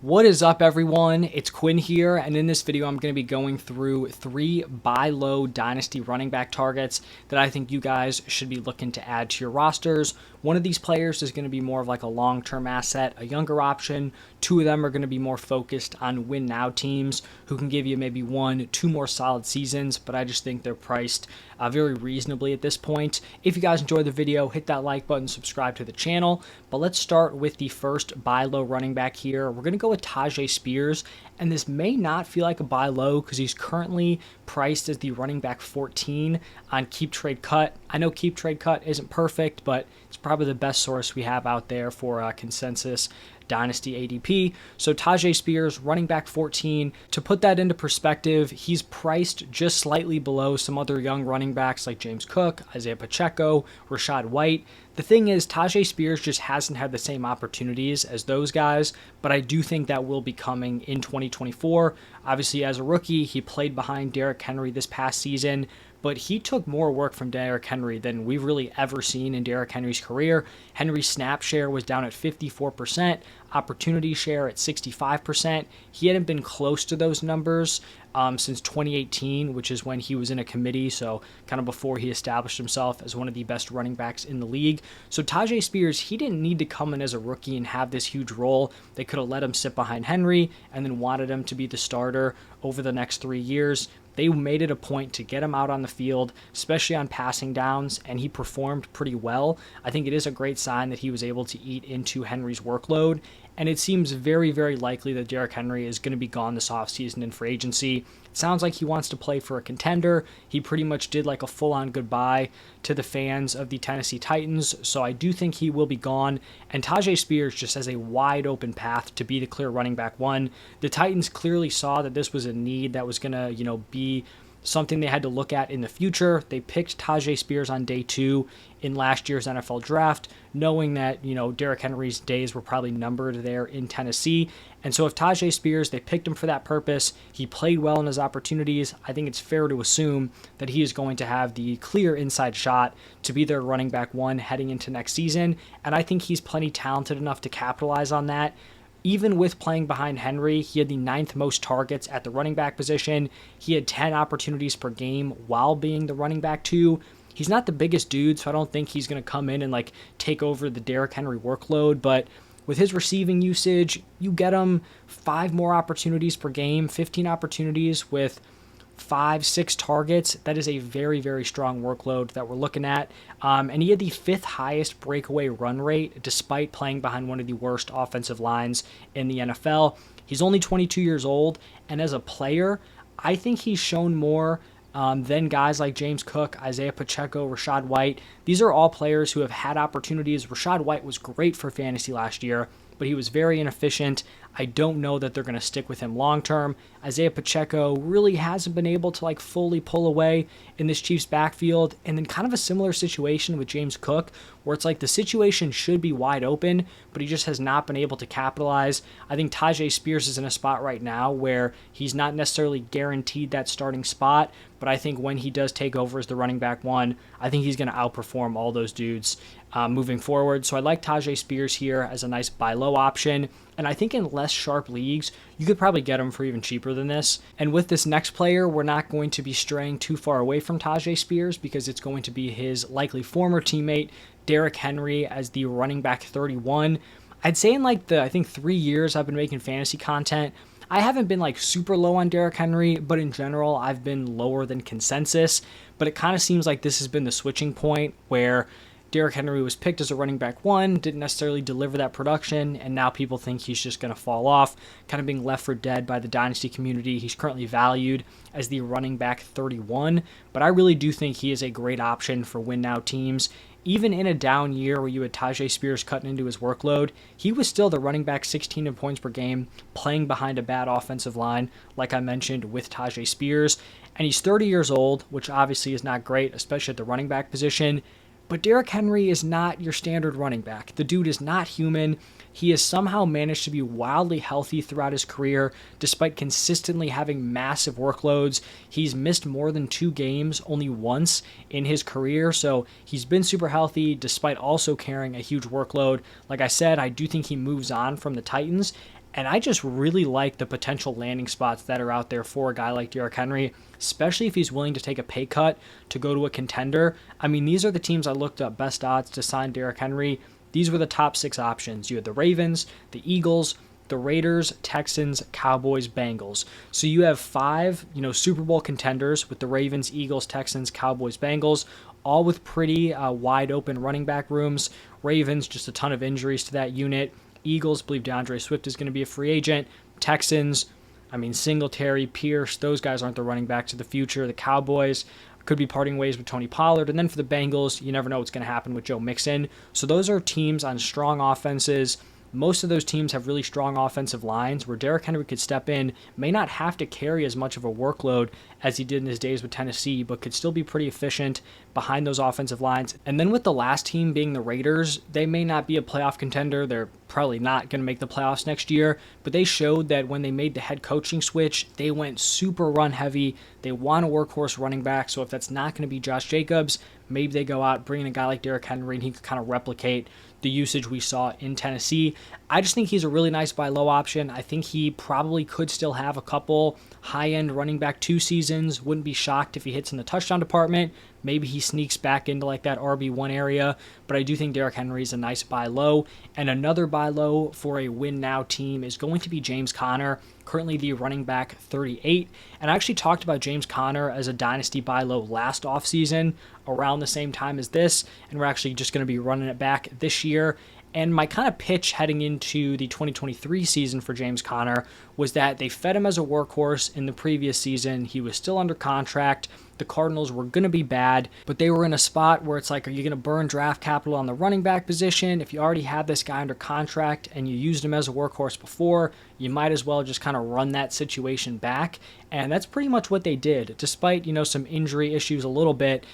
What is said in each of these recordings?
What is up, everyone? It's Quinn here, and in this video I'm going to be going through 3 buy low Dynasty running back targets that I think you guys should be looking to add to your rosters. One of these players is going to be more of like a long-term asset, a younger option. 2 of them are going to be more focused on win-now teams who can give you maybe 1-2 more solid seasons, but I just think they're priced very reasonably at this point. If you guys enjoyed the video, hit that like button, subscribe to the channel. But let's start with the first buy low running back here. We're going to go with Tyjae Spears, and this may not feel like a buy low because he's currently priced as the running back 14 on Keep Trade Cut. I know Keep Trade Cut isn't perfect, but it's probably the best source we have out there for consensus Dynasty ADP. So Tyjae Spears, running back 14. To put that into perspective, he's priced just slightly below some other young running backs like James Cook, Isaiah Pacheco, Rachaad White. The thing is, Tyjae Spears just hasn't had the same opportunities as those guys, but I do think that will be coming in 2024. Obviously, as a rookie, he played behind Derrick Henry this past season, but he took more work from Derrick Henry than we've really ever seen in Derrick Henry's career. Henry's snap share was down at 54%, opportunity share at 65%. He hadn't been close to those numbers since 2018, which is when he was in a committee, so kind of before he established himself as one of the best running backs in the league. So Tyjae Spears, he didn't need to come in as a rookie and have this huge role. They could have let him sit behind Henry and then wanted him to be the starter over the next 3 years. They made it a point to get him out on the field, especially on passing downs, and he performed pretty well. I think it is a great sign that he was able to eat into Henry's workload, and it seems very, very likely that Derrick Henry is going to be gone this offseason in free agency. It sounds like he wants to play for a contender. He pretty much did like a full-on goodbye to the fans of the Tennessee Titans, so I do think he will be gone, and Tyjae Spears just has a wide open path to be the clear running back 1. The Titans clearly saw that this was a need that was going to, be something they had to look at in the future. They picked Tyjae Spears on day 2 in last year's NFL draft, knowing that, Derrick Henry's days were probably numbered there in Tennessee. And so if Tyjae Spears, they picked him for that purpose, he played well in his opportunities, I think it's fair to assume that he is going to have the clear inside shot to be their running back 1 heading into next season. And I think he's plenty talented enough to capitalize on that. Even with playing behind Henry, he had the 9th most targets at the running back position. He had 10 opportunities per game while being the running back 2. He's not the biggest dude, so I don't think he's going to come in and take over the Derrick Henry workload, but with his receiving usage, you get him 5 more opportunities per game, 15 opportunities with 5-6 targets. That is a very, very strong workload that we're looking at. And he had the 5th highest breakaway run rate despite playing behind one of the worst offensive lines in the NFL. He's only 22 years old, and as a player, I think he's shown more than guys like James Cook, Isaiah Pacheco, Rachaad White. These are all players who have had opportunities. Rachaad White was great for fantasy last year, but he was very inefficient. I don't know that they're going to stick with him long term. Isaiah Pacheco really hasn't been able to fully pull away in this Chiefs backfield. And then kind of a similar situation with James Cook, where it's the situation should be wide open, but he just has not been able to capitalize. I think Tyjae Spears is in a spot right now where he's not necessarily guaranteed that starting spot, but I think when he does take over as the running back 1, I think he's going to outperform all those dudes moving forward. So I like Tyjae Spears here as a nice buy low option. And I think in less sharp leagues, you could probably get him for even cheaper than this. And with this next player, we're not going to be straying too far away from Tyjae Spears because it's going to be his likely former teammate, Derrick Henry, as the running back 31. I'd say in I think 3 years I've been making fantasy content, I haven't been super low on Derrick Henry, but in general, I've been lower than consensus. But it kind of seems like this has been the switching point where Derrick Henry was picked as a running back 1, didn't necessarily deliver that production, and now people think he's just going to fall off, kind of being left for dead by the Dynasty community. He's currently valued as the running back 31, but I really do think he is a great option for win-now teams. Even in a down year where you had Tyjae Spears cutting into his workload, he was still the running back 16 in points per game, playing behind a bad offensive line, like I mentioned with Tyjae Spears. And he's 30 years old, which obviously is not great, especially at the running back position. But Derrick Henry is not your standard running back. The dude is not human. He has somehow managed to be wildly healthy throughout his career, despite consistently having massive workloads. He's missed more than 2 games only once in his career, so he's been super healthy despite also carrying a huge workload. Like I said, I do think he moves on from the Titans, And I just really like the potential landing spots that are out there for a guy like Derrick Henry, especially if he's willing to take a pay cut to go to a contender. I mean, these are the teams I looked up best odds to sign Derrick Henry. These were the top 6 options. You had the Ravens, the Eagles, the Raiders, Texans, Cowboys, Bengals. So you have 5, Super Bowl contenders with the Ravens, Eagles, Texans, Cowboys, Bengals, all with pretty wide open running back rooms. Ravens, just a ton of injuries to that unit. Eagles, believe DeAndre Swift is going to be a free agent. Texans, Singletary, Pierce, those guys aren't the running backs of the future. The Cowboys could be parting ways with Tony Pollard. And then for the Bengals, you never know what's going to happen with Joe Mixon. So those are teams on strong offenses. Most of those teams have really strong offensive lines where Derrick Henry could step in, may not have to carry as much of a workload as he did in his days with Tennessee, but could still be pretty efficient behind those offensive lines. And then with the last team being the Raiders, they may not be a playoff contender. They're probably not going to make the playoffs next year, but they showed that when they made the head coaching switch, they went super run heavy. They want a workhorse running back, so if that's not going to be Josh Jacobs, maybe they go out, bring in a guy like Derrick Henry, and he could kind of replicate the usage we saw in Tennessee. I just think he's a really nice buy low option. I think he probably could still have a couple high-end running back 2 seasons. Wouldn't be shocked if he hits in the touchdown department. Maybe he sneaks back into like that RB1 area, but I do think Derrick Henry is a nice buy low. And another buy low for a win now team is going to be James Conner, currently the running back 38. And I actually talked about James Conner as a dynasty buy low last offseason around the same time as this, and we're actually just going to be running it back this year. And my kind of pitch heading into the 2023 season for James Conner was that they fed him as a workhorse in the previous season. He was still under contract. The Cardinals were going to be bad, but they were in a spot where it's like, are you going to burn draft capital on the running back position? If you already have this guy under contract and you used him as a workhorse before, you might as well just kind of run that situation back. And that's pretty much what they did. Despite, some injury issues a little bit,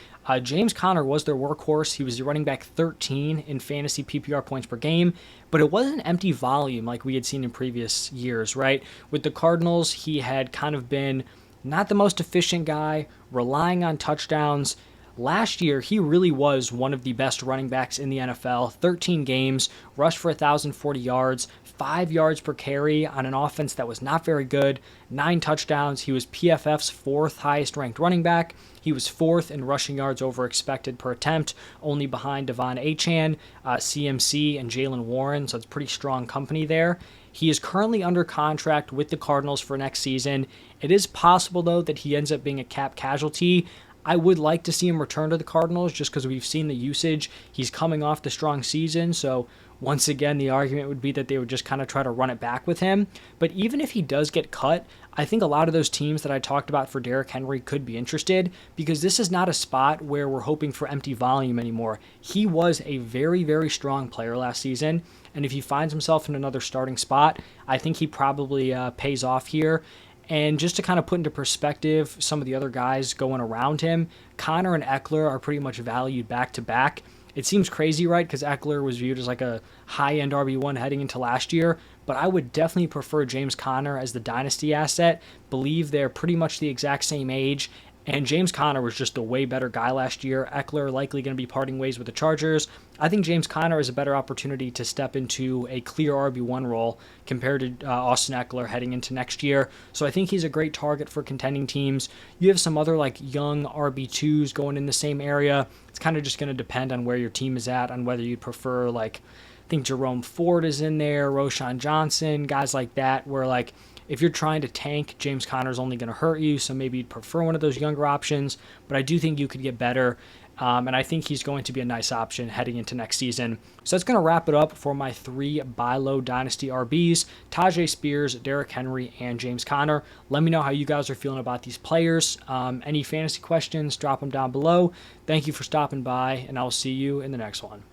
James Conner was their workhorse. He was the running back 13 in fantasy PPR points per game, but it wasn't empty volume like we had seen in previous years, right? With the Cardinals, he had kind of been not the most efficient guy, relying on touchdowns. Last year, he really was one of the best running backs in the NFL. 13 games, rushed for 1,040 yards, 5 yards per carry on an offense that was not very good, 9 touchdowns. He was PFF's 4th highest ranked running back. He was 4th in rushing yards over expected per attempt, only behind Devon Achane, CMC, and Jalen Warren, so it's pretty strong company there. He is currently under contract with the Cardinals for next season. It is possible, though, that he ends up being a cap casualty. I would like to see him return to the Cardinals just because we've seen the usage. He's coming off the strong season, so once again, the argument would be that they would just kind of try to run it back with him. But even if he does get cut, I think a lot of those teams that I talked about for Derrick Henry could be interested because this is not a spot where we're hoping for empty volume anymore. He was a very, very strong player last season, and if he finds himself in another starting spot, I think he probably pays off here. And just to kind of put into perspective some of the other guys going around him, Conner and Eckler are pretty much valued back to back. It seems crazy, right? Because Eckler was viewed as like a high-end RB1 heading into last year, but I would definitely prefer James Conner as the dynasty asset. Believe they're pretty much the exact same age, and James Conner was just a way better guy last year. Eckler likely going to be parting ways with the Chargers. I think James Conner is a better opportunity to step into a clear RB1 role compared to Austin Eckler heading into next year. So I think he's a great target for contending teams. You have some other like young RB2s going in the same area. It's kind of just going to depend on where your team is at, on whether you'd prefer like, I think Jerome Ford is in there, Roshan Johnson, guys like that, where like, if you're trying to tank, James Conner's only going to hurt you, so maybe you'd prefer one of those younger options, but I do think you could get better, and I think he's going to be a nice option heading into next season. So that's going to wrap it up for my 3 buy low dynasty RBs, Tyjae Spears, Derrick Henry, and James Conner. Let me know how you guys are feeling about these players. Any fantasy questions, drop them down below. Thank you for stopping by, and I'll see you in the next one.